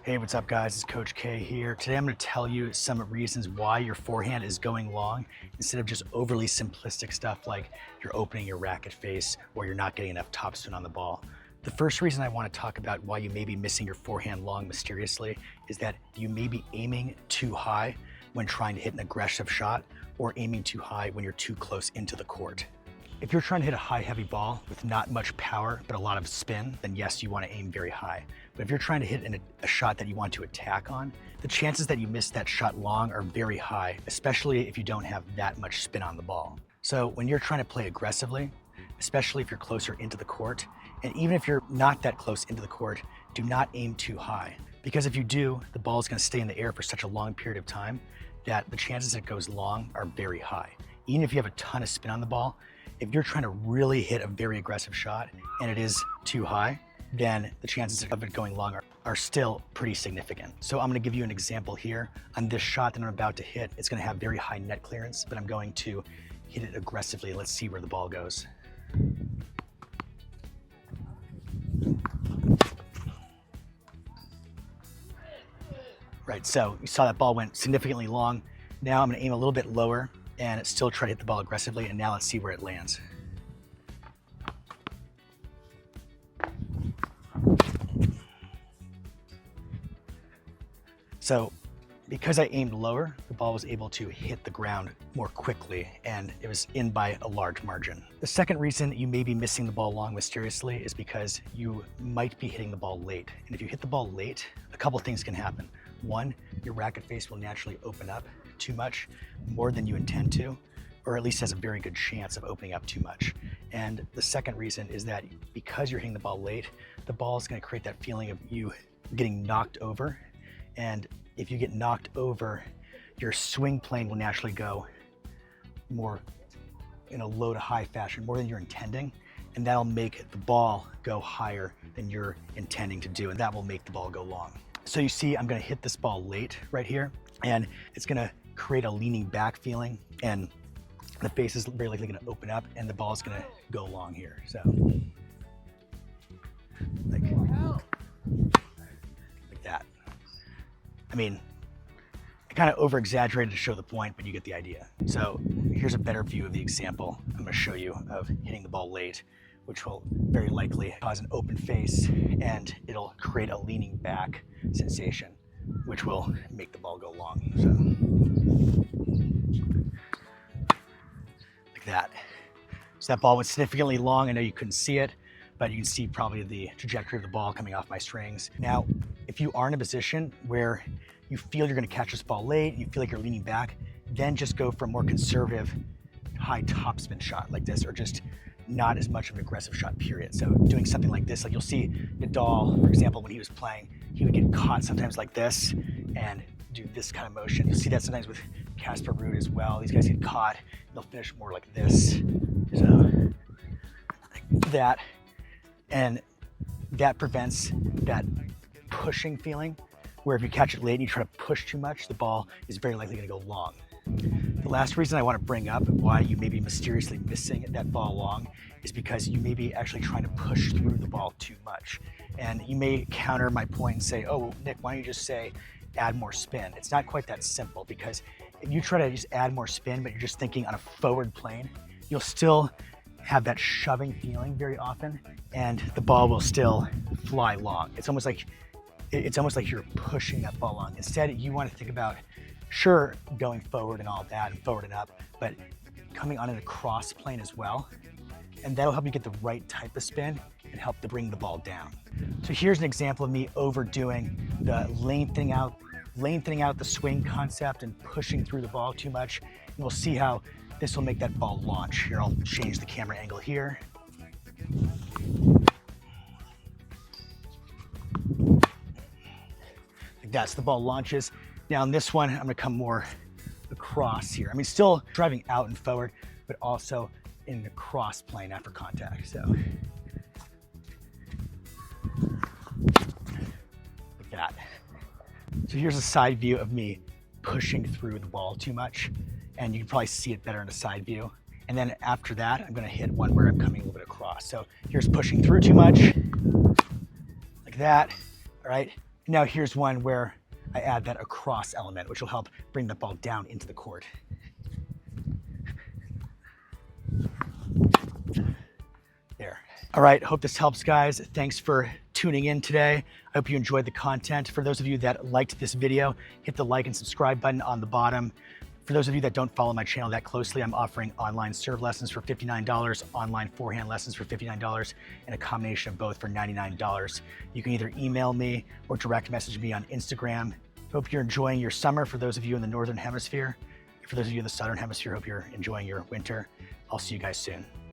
Hey, what's up guys? It's Coach K here. Today I'm going to tell you some reasons why your forehand is going long instead of just overly simplistic stuff like you're opening your racket face or you're not getting enough topspin on the ball. The first reason I want to talk about why you may be missing your forehand long mysteriously is that you may be aiming too high when trying to hit an aggressive shot or aiming too high when you're too close into the court. If you're trying to hit a high heavy ball with not much power but a lot of spin, then yes, you want to aim very high. But if you're trying to hit a shot that you want to attack on, the chances that you miss that shot long are very high, especially if you don't have that much spin on the ball. So when you're trying to play aggressively, especially if you're closer into the court, and even if you're not that close into the court, do not aim too high. Because if you do, the ball is going to stay in the air for such a long period of time that the chances it goes long are very high. Even if you have a ton of spin on the ball, if you're trying to really hit a very aggressive shot and it is too high, then the chances of it going long are still pretty significant. So I'm going to give you an example here. On this shot that I'm about to hit, it's going to have very high net clearance, but I'm going to hit it aggressively. Let's see where the ball goes. Right, so you saw that ball went significantly long. Now I'm going to aim a little bit lower and still try to hit the ball aggressively, and now let's see where it lands. So because I aimed lower, the ball was able to hit the ground more quickly and it was in by a large margin. The second reason you may be missing the ball long mysteriously is because you might be hitting the ball late. And if you hit the ball late, a couple things can happen. One, your racket face will naturally open up too much, more than you intend to, or at least has a very good chance of opening up too much. And the second reason is that because you're hitting the ball late, the ball is going to create that feeling of you getting knocked over. And if you get knocked over, your swing plane will naturally go more in a low to high fashion, more than you're intending. And that'll make the ball go higher than you're intending to do. And that will make the ball go long. So you see, I'm going to hit this ball late right here, and it's going to create a leaning back feeling, and the face is very likely going to open up and the ball is going to go long here. So like that. I mean, I kind of over exaggerated to show the point, but you get the idea. So here's a better view of the example I'm going to show you of hitting the ball late, which will very likely cause an open face and it'll create a leaning back sensation, which will make the ball go long. So like that. So that ball went significantly long. I know you couldn't see it, but you can see probably the trajectory of the ball coming off my strings. Now, if you are in a position where you feel you're going to catch this ball late, you feel like you're leaning back, then just go for a more conservative high topspin shot like this, or just not as much of an aggressive shot, period. So doing something like this, like you'll see Nadal, for example, when he was playing, he would get caught sometimes like this and do this kind of motion. You'll see that sometimes with Casper Ruud as well. These guys get caught, they'll finish more like this. So like that. And that prevents that pushing feeling, where if you catch it late and you try to push too much, the ball is very likely going to go long. The last reason I want to bring up why you may be mysteriously missing that ball long is because you may be actually trying to push through the ball too much. And you may counter my point and say, oh, Nick, why don't you just say add more spin? It's not quite that simple, because if you try to just add more spin, but you're just thinking on a forward plane, you'll still have that shoving feeling very often, and the ball will still fly long. It's almost like you're pushing that ball long. Instead, you want to think about, sure, going forward and all that, and forward and up, but coming on in a cross plane as well. And that'll help you get the right type of spin and help to bring the ball down. So here's an example of me overdoing the lengthening out the swing concept and pushing through the ball too much. And we'll see how this will make that ball launch. Here, I'll change the camera angle here. Like that, so the ball launches. Now on this one, I'm gonna come more across here. I mean, still driving out and forward, but also in the cross plane after contact, so. Like that. So here's a side view of me pushing through the ball too much, and you can probably see it better in a side view. And then after that, I'm gonna hit one where I'm coming a little bit across. So here's pushing through too much, like that, all right? Now here's one where I add that across element, which will help bring the ball down into the court. There. All right, hope this helps, guys. Thanks for tuning in today. I hope you enjoyed the content. For those of you that liked this video, hit the like and subscribe button on the bottom. For those of you that don't follow my channel that closely, I'm offering online serve lessons for $59, online forehand lessons for $59, and a combination of both for $99. You can either email me or direct message me on Instagram. Hope you're enjoying your summer for those of you in the Northern Hemisphere. And for those of you in the Southern Hemisphere, hope you're enjoying your winter. I'll see you guys soon.